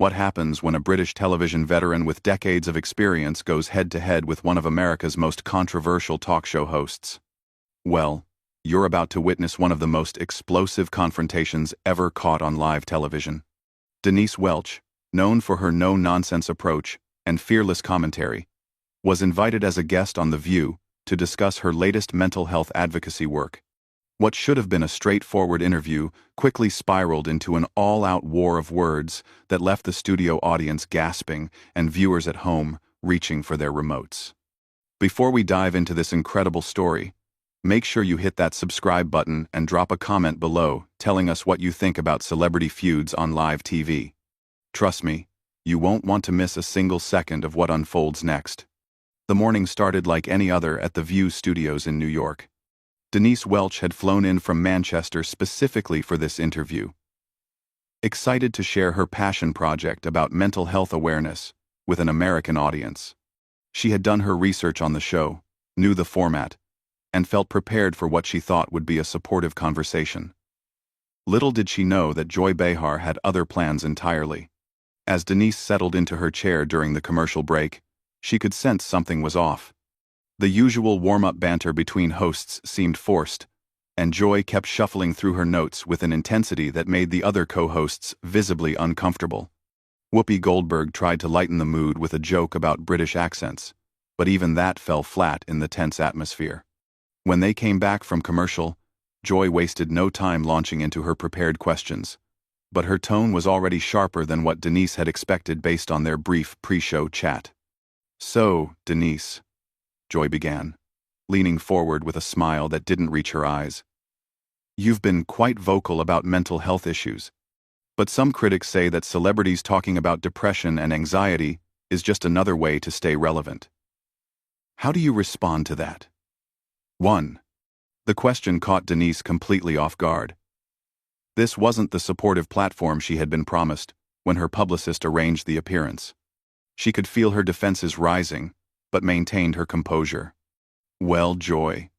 What happens when a British television veteran with decades of experience goes head-to-head with one of America's most controversial talk show hosts? Well, you're about to witness one of the most explosive confrontations ever caught on live television. Denise Welch, known for her no-nonsense approach and fearless commentary, was invited as a guest on The View to discuss her latest mental health advocacy work. What should have been a straightforward interview quickly spiraled into an all-out war of words that left the studio audience gasping and viewers at home reaching for their remotes. Before we dive into this incredible story, make sure you hit that subscribe button and drop a comment below telling us what you think about celebrity feuds on live TV. Trust me, you won't want to miss a single second of what unfolds next. The morning started like any other at the View studios in New York. Denise Welch had flown in from Manchester specifically for this interview. Excited to share her passion project about mental health awareness with an American audience. She had done her research on the show, knew the format, and felt prepared for what she thought would be a supportive conversation. Little did she know that Joy Behar had other plans entirely. As Denise settled into her chair during the commercial break, she could sense something was off. The usual warm-up banter between hosts seemed forced, and Joy kept shuffling through her notes with an intensity that made the other co-hosts visibly uncomfortable. Whoopi Goldberg tried to lighten the mood with a joke about British accents, but even that fell flat in the tense atmosphere. When they came back from commercial, Joy wasted no time launching into her prepared questions, but her tone was already sharper than what Denise had expected based on their brief pre-show chat. "So, Denise," Joy began, leaning forward with a smile that didn't reach her eyes. "You've been quite vocal about mental health issues, but some critics say that celebrities talking about depression and anxiety is just another way to stay relevant. How do you respond to that?" 1. The question caught Denise completely off guard. This wasn't the supportive platform she had been promised when her publicist arranged the appearance. She could feel her defenses rising, but maintained her composure. "Well, Joy,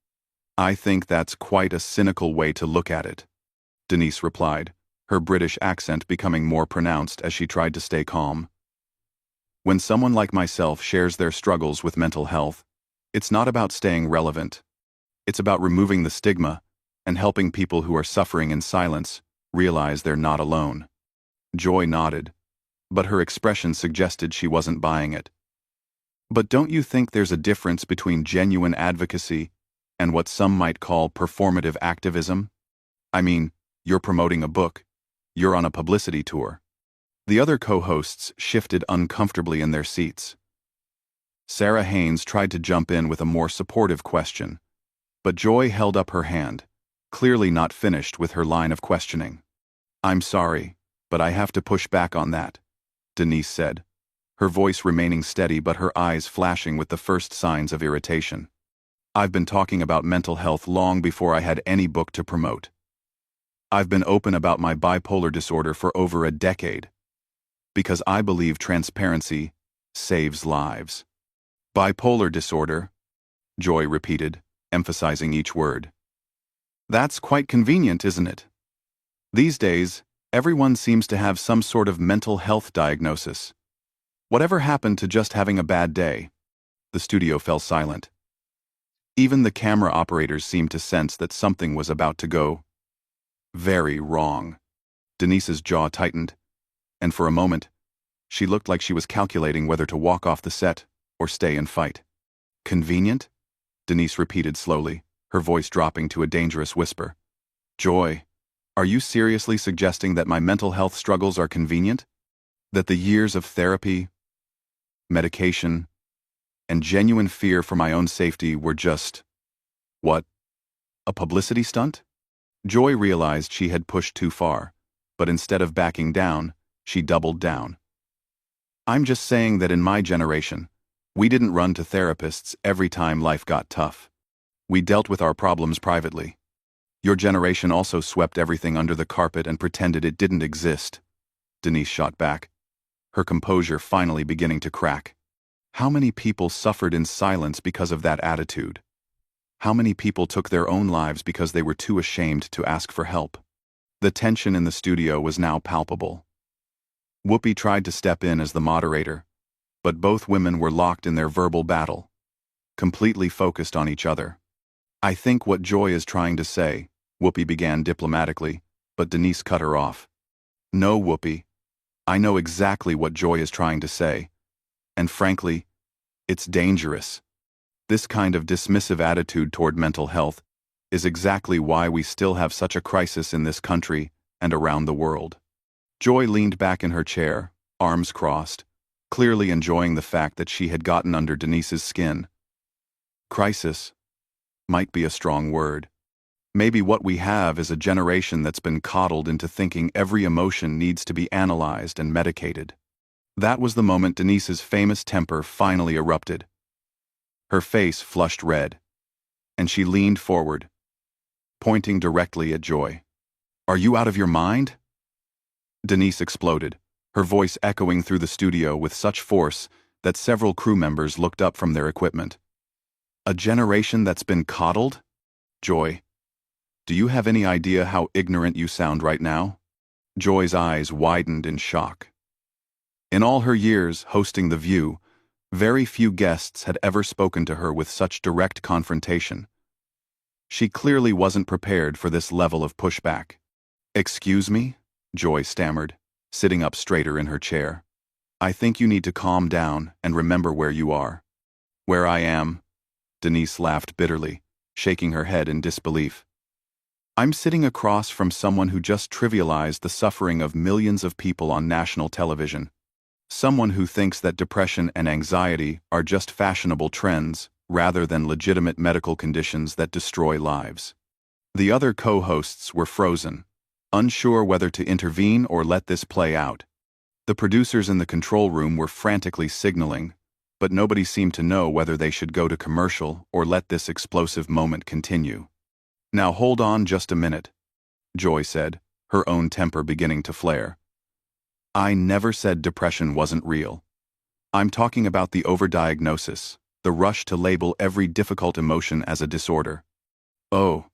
I think that's quite a cynical way to look at it," Denise replied, her British accent becoming more pronounced as she tried to stay calm. "When someone like myself shares their struggles with mental health, it's not about staying relevant. It's about removing the stigma and helping people who are suffering in silence realize they're not alone." Joy nodded, but her expression suggested she wasn't buying it. "But don't you think there's a difference between genuine advocacy and what some might call performative activism? I mean, you're promoting a book, you're on a publicity tour." The other co-hosts shifted uncomfortably in their seats. Sarah Haynes tried to jump in with a more supportive question, but Joy held up her hand, clearly not finished with her line of questioning. "I'm sorry, but I have to push back on that," Denise said, her voice remaining steady but her eyes flashing with the first signs of irritation. "I've been talking about mental health long before I had any book to promote. I've been open about my bipolar disorder for over a decade, because I believe transparency saves lives." "Bipolar disorder," Joy repeated, emphasizing each word. "That's quite convenient, isn't it? These days, everyone seems to have some sort of mental health diagnosis. Whatever happened to just having a bad day?" The studio fell silent. Even the camera operators seemed to sense that something was about to go very wrong. Denise's jaw tightened, and for a moment, she looked like she was calculating whether to walk off the set or stay and fight. "Convenient?" Denise repeated slowly, her voice dropping to a dangerous whisper. "Joy, are you seriously suggesting that my mental health struggles are convenient? That the years of therapy, medication, and genuine fear for my own safety were just, what, a publicity stunt?" Joy realized she had pushed too far, but instead of backing down, she doubled down. "I'm just saying that in my generation, we didn't run to therapists every time life got tough. We dealt with our problems privately. Your generation also swept everything under the carpet and pretended it didn't exist," Denise shot back, her composure finally beginning to crack. How many people suffered in silence because of that attitude? How many people took their own lives because they were too ashamed to ask for help? The tension in the studio was now palpable. Whoopi tried to step in as the moderator, but both women were locked in their verbal battle, completely focused on each other. I think what Joy is trying to say, Whoopi began diplomatically, but Denise cut her off. No, Whoopi. I know exactly what Joy is trying to say, and frankly, it's dangerous. This kind of dismissive attitude toward mental health is exactly why we still have such a crisis in this country and around the world. Joy leaned back in her chair, arms crossed, clearly enjoying the fact that she had gotten under Denise's skin. Crisis might be a strong word. Maybe what we have is a generation that's been coddled into thinking every emotion needs to be analyzed and medicated. That was the moment Denise's famous temper finally erupted. Her face flushed red, and she leaned forward, pointing directly at Joy. Are you out of your mind? Denise exploded, her voice echoing through the studio with such force that several crew members looked up from their equipment. A generation that's been coddled? Joy, do you have any idea how ignorant you sound right now? Joy's eyes widened in shock. In all her years hosting The View, very few guests had ever spoken to her with such direct confrontation. She clearly wasn't prepared for this level of pushback. Excuse me? Joy stammered, sitting up straighter in her chair. I think you need to calm down and remember where you are. Where I am? Denise laughed bitterly, shaking her head in disbelief. I'm sitting across from someone who just trivialized the suffering of millions of people on national television. Someone who thinks that depression and anxiety are just fashionable trends rather than legitimate medical conditions that destroy lives. The other co-hosts were frozen, unsure whether to intervene or let this play out. The producers in the control room were frantically signaling, but nobody seemed to know whether they should go to commercial or let this explosive moment continue. Now hold on just a minute, Joy said, her own temper beginning to flare. I never said depression wasn't real. I'm talking about the overdiagnosis, the rush to label every difficult emotion as a disorder. Oh.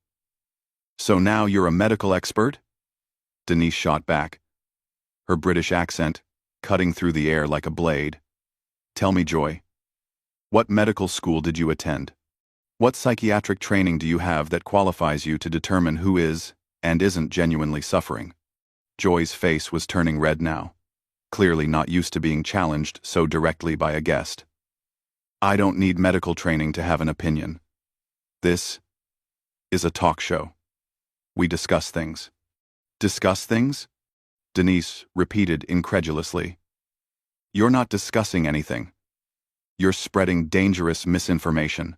So now you're a medical expert? Denise shot back, her British accent cutting through the air like a blade. Tell me, Joy, what medical school did you attend? What psychiatric training do you have that qualifies you to determine who is and isn't genuinely suffering? Joy's face was turning red now, clearly not used to being challenged so directly by a guest. I don't need medical training to have an opinion. This is a talk show. We discuss things. Discuss things? Denise repeated incredulously. You're not discussing anything. You're spreading dangerous misinformation.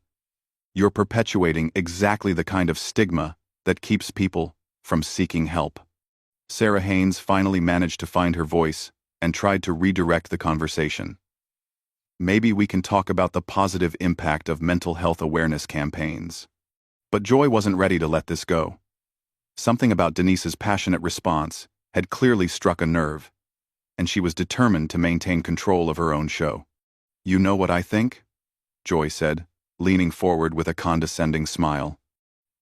You're perpetuating exactly the kind of stigma that keeps people from seeking help. Sarah Haynes finally managed to find her voice and tried to redirect the conversation. Maybe we can talk about the positive impact of mental health awareness campaigns. But Joy wasn't ready to let this go. Something about Denise's passionate response had clearly struck a nerve, and she was determined to maintain control of her own show. You know what I think? Joy said, leaning forward with a condescending smile.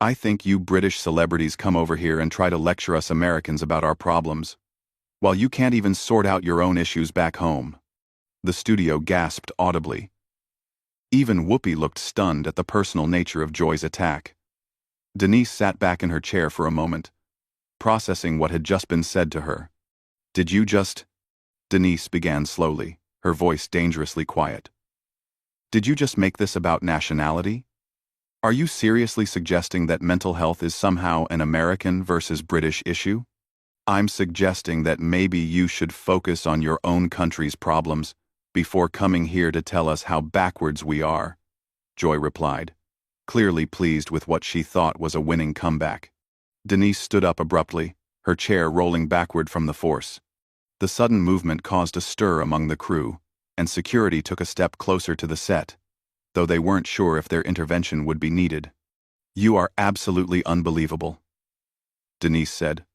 I think you British celebrities come over here and try to lecture us Americans about our problems, while you can't even sort out your own issues back home. The studio gasped audibly. Even Whoopi looked stunned at the personal nature of Joy's attack. Denise sat back in her chair for a moment, processing what had just been said to her. Did you just... Denise began slowly, her voice dangerously quiet. Did you just make this about nationality? Are you seriously suggesting that mental health is somehow an American versus British issue? I'm suggesting that maybe you should focus on your own country's problems before coming here to tell us how backwards we are, Joy replied, clearly pleased with what she thought was a winning comeback. Denise stood up abruptly, her chair rolling backward from the force. The sudden movement caused a stir among the crew, and security took a step closer to the set, though they weren't sure if their intervention would be needed. You are absolutely unbelievable, Denise said,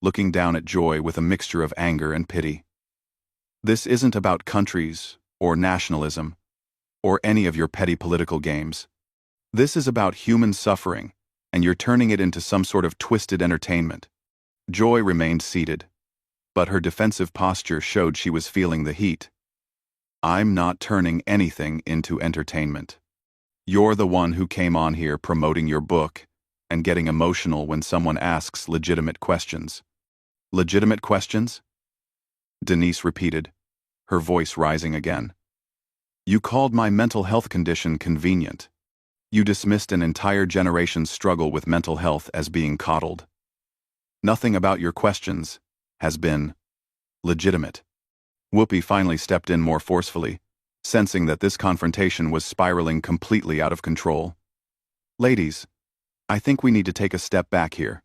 looking down at Joy with a mixture of anger and pity. This isn't about countries, or nationalism, or any of your petty political games. This is about human suffering, and you're turning it into some sort of twisted entertainment. Joy remained seated, but her defensive posture showed she was feeling the heat. I'm not turning anything into entertainment. You're the one who came on here promoting your book and getting emotional when someone asks legitimate questions. Legitimate questions? Denise repeated, her voice rising again. You called my mental health condition convenient. You dismissed an entire generation's struggle with mental health as being coddled. Nothing about your questions has been legitimate. Whoopi finally stepped in more forcefully, sensing that this confrontation was spiraling completely out of control. Ladies, I think we need to take a step back here.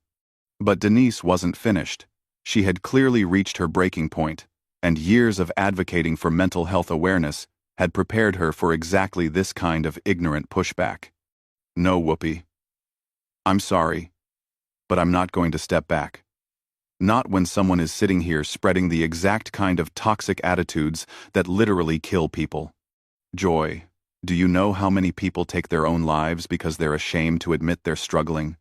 But Denise wasn't finished. She had clearly reached her breaking point, and years of advocating for mental health awareness had prepared her for exactly this kind of ignorant pushback. No, Whoopi. I'm sorry, but I'm not going to step back. Not when someone is sitting here spreading the exact kind of toxic attitudes that literally kill people. Joy, do you know how many people take their own lives because they're ashamed to admit they're struggling?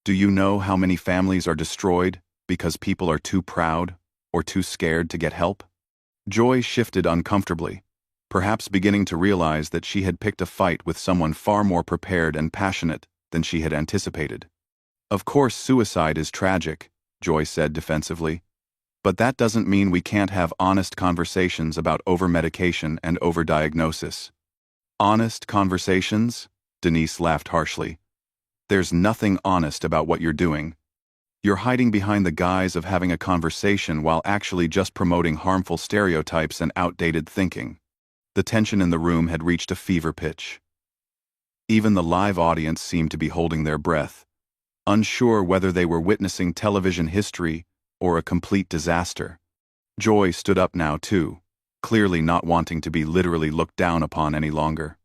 Do you know how many families are destroyed because people are too proud or too scared to get help? Joy shifted uncomfortably, perhaps beginning to realize that she had picked a fight with someone far more prepared and passionate than she had anticipated. Of course, suicide is tragic, Joy said defensively, but that doesn't mean we can't have honest conversations about overmedication and overdiagnosis. Honest conversations? Denise laughed harshly. There's nothing honest about what you're doing. You're hiding behind the guise of having a conversation while actually just promoting harmful stereotypes and outdated thinking. The tension in the room had reached a fever pitch. Even the live audience seemed to be holding their breath, unsure whether they were witnessing television history or a complete disaster. Joy stood up now too, clearly not wanting to be literally looked down upon any longer.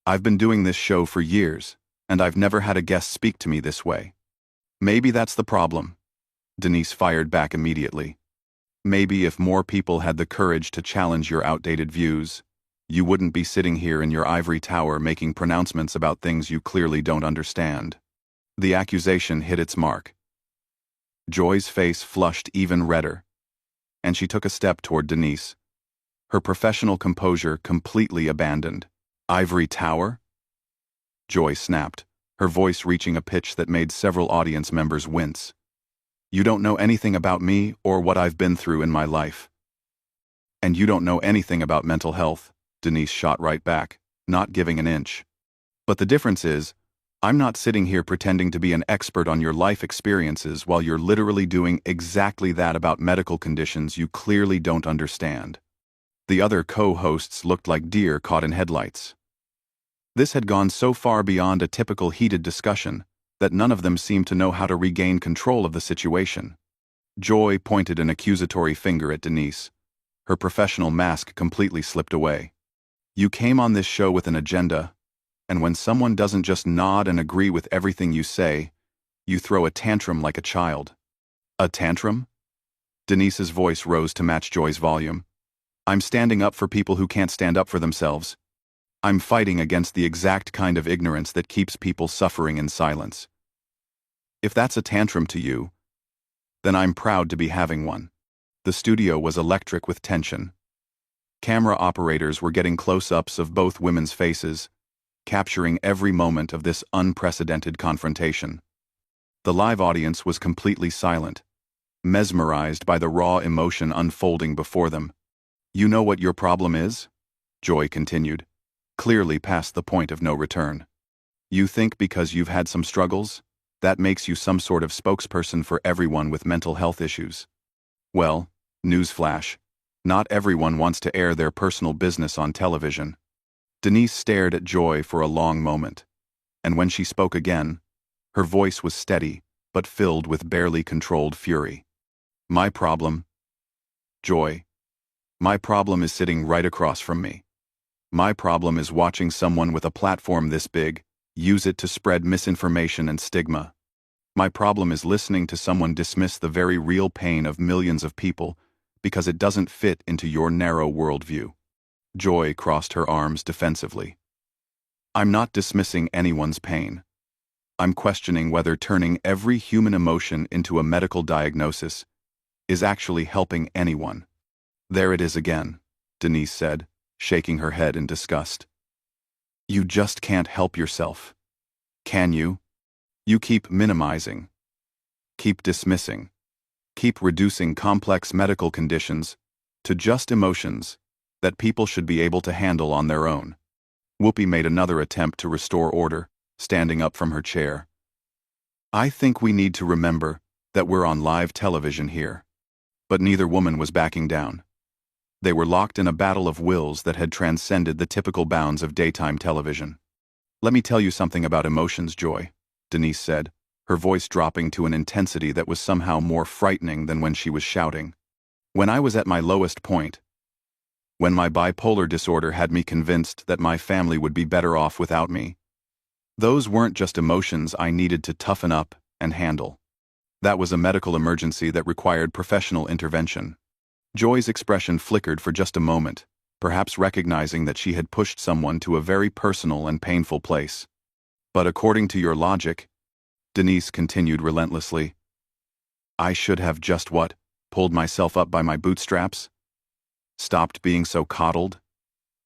I've been doing this show for years, and I've never had a guest speak to me this way. Maybe that's the problem, Denise fired back immediately. Maybe if more people had the courage to challenge your outdated views, you wouldn't be sitting here in your ivory tower making pronouncements about things you clearly don't understand. The accusation hit its mark. Joy's face flushed even redder, and she took a step toward Denise, her professional composure completely abandoned. Ivory tower? Joy snapped, her voice reaching a pitch that made several audience members wince. You don't know anything about me or what I've been through in my life. And you don't know anything about mental health, Denise shot right back, not giving an inch. But the difference is, I'm not sitting here pretending to be an expert on your life experiences while you're literally doing exactly that about medical conditions you clearly don't understand. The other co-hosts looked like deer caught in headlights. This had gone so far beyond a typical heated discussion that none of them seemed to know how to regain control of the situation. Joy pointed an accusatory finger at Denise. Her professional mask completely slipped away. You came on this show with an agenda, and when someone doesn't just nod and agree with everything you say, you throw a tantrum like a child. A tantrum? Denise's voice rose to match Joy's volume. I'm standing up for people who can't stand up for themselves. I'm fighting against the exact kind of ignorance that keeps people suffering in silence. If that's a tantrum to you, then I'm proud to be having one. The studio was electric with tension. Camera operators were getting close-ups of both women's faces, capturing every moment of this unprecedented confrontation. The live audience was completely silent, mesmerized by the raw emotion unfolding before them. You know what your problem is? Joy continued, clearly past the point of no return. You think because you've had some struggles, that makes you some sort of spokesperson for everyone with mental health issues. Well, newsflash, not everyone wants to air their personal business on television. Denise stared at Joy for a long moment, and when she spoke again, her voice was steady but filled with barely controlled fury. My problem, Joy, my problem is sitting right across from me. My problem is watching someone with a platform this big use it to spread misinformation and stigma. My problem is listening to someone dismiss the very real pain of millions of people because it doesn't fit into your narrow worldview. Joy crossed her arms defensively. I'm not dismissing anyone's pain. I'm questioning whether turning every human emotion into a medical diagnosis is actually helping anyone. There it is again, Denise said, shaking her head in disgust. You just can't help yourself. Can you? You keep minimizing. Keep dismissing. Keep reducing complex medical conditions to just emotions that people should be able to handle on their own. Whoopi made another attempt to restore order, standing up from her chair. I think we need to remember that we're on live television here. But neither woman was backing down. They were locked in a battle of wills that had transcended the typical bounds of daytime television. Let me tell you something about emotions, Joy, Denise said, her voice dropping to an intensity that was somehow more frightening than when she was shouting. When I was at my lowest point, when my bipolar disorder had me convinced that my family would be better off without me, those weren't just emotions I needed to toughen up and handle. That was a medical emergency that required professional intervention. Joy's expression flickered for just a moment, perhaps recognizing that she had pushed someone to a very personal and painful place. But according to your logic, Denise continued relentlessly, I should have just what? Pulled myself up by my bootstraps? Stopped being so coddled?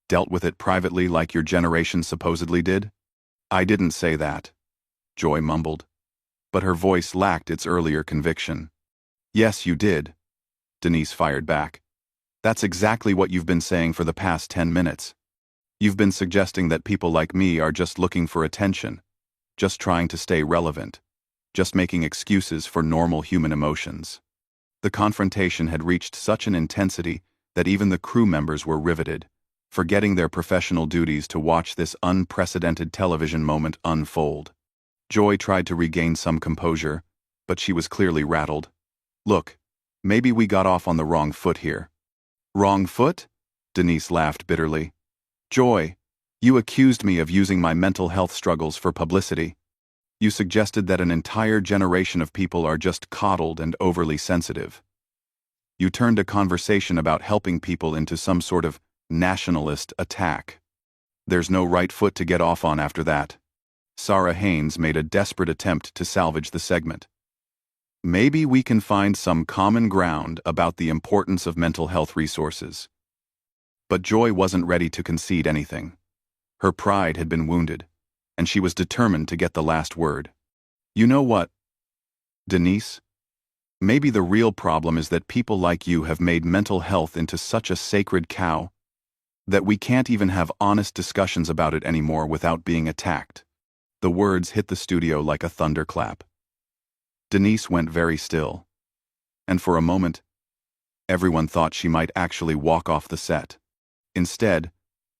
Dealt with it privately like your generation supposedly did? I didn't say that, Joy mumbled, but her voice lacked its earlier conviction. Yes, you did, Denise fired back. That's exactly what you've been saying for the past 10 minutes. You've been suggesting that people like me are just looking for attention, just trying to stay relevant, just making excuses for normal human emotions. The confrontation had reached such an intensity that even the crew members were riveted, forgetting their professional duties to watch this unprecedented television moment unfold. Joy tried to regain some composure, but she was clearly rattled. Look, maybe we got off on the wrong foot here. Wrong foot? Denise laughed bitterly. Joy, you accused me of using my mental health struggles for publicity. You suggested that an entire generation of people are just coddled and overly sensitive. You turned a conversation about helping people into some sort of nationalist attack. There's no right foot to get off on after that. Sarah Haynes made a desperate attempt to salvage the segment. Maybe we can find some common ground about the importance of mental health resources. But Joy wasn't ready to concede anything. Her pride had been wounded, and she was determined to get the last word. You know what, Denise? Maybe the real problem is that people like you have made mental health into such a sacred cow that we can't even have honest discussions about it anymore without being attacked. The words hit the studio like a thunderclap. Denise went very still, and for a moment, everyone thought she might actually walk off the set. Instead,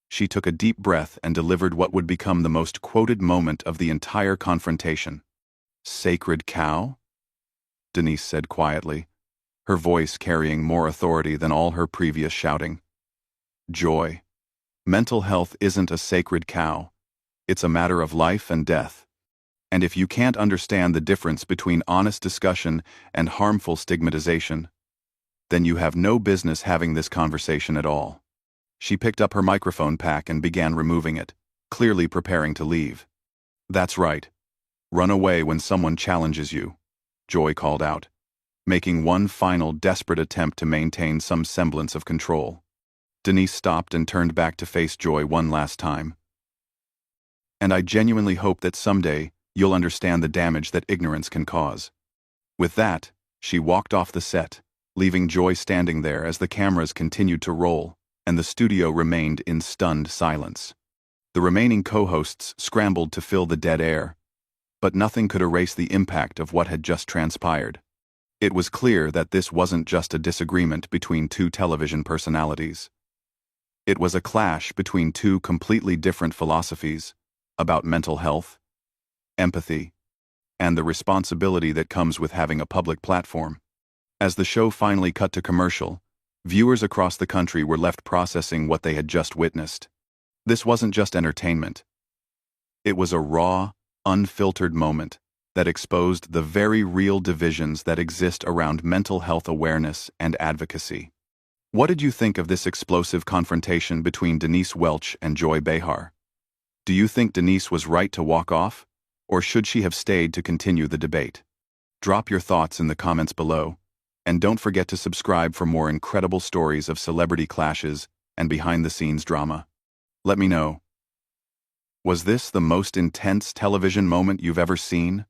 she took a deep breath and delivered what would become the most quoted moment of the entire confrontation. Sacred cow? Denise said quietly, her voice carrying more authority than all her previous shouting. Joy, mental health isn't a sacred cow. It's a matter of life and death. And if you can't understand the difference between honest discussion and harmful stigmatization, then you have no business having this conversation at all. She picked up her microphone pack and began removing it, clearly preparing to leave. That's right. Run away when someone challenges you, Joy called out, making one final desperate attempt to maintain some semblance of control. Denise stopped and turned back to face Joy one last time. And I genuinely hope that someday you'll understand the damage that ignorance can cause. With that, she walked off the set, leaving Joy standing there as the cameras continued to roll, and the studio remained in stunned silence. The remaining co-hosts scrambled to fill the dead air, but nothing could erase the impact of what had just transpired. It was clear that this wasn't just a disagreement between two television personalities. It was a clash between two completely different philosophies about mental health, empathy, and the responsibility that comes with having a public platform. As the show finally cut to commercial, viewers across the country were left processing what they had just witnessed. This wasn't just entertainment. It was a raw, unfiltered moment that exposed the very real divisions that exist around mental health awareness and advocacy. What did you think of this explosive confrontation between Denise Welch and Joy Behar? Do you think Denise was right to walk off, or should she have stayed to continue the debate? Drop your thoughts in the comments below, And don't forget to subscribe for more incredible stories of celebrity clashes and behind-the-scenes drama. Let me know. Was this the most intense television moment you've ever seen?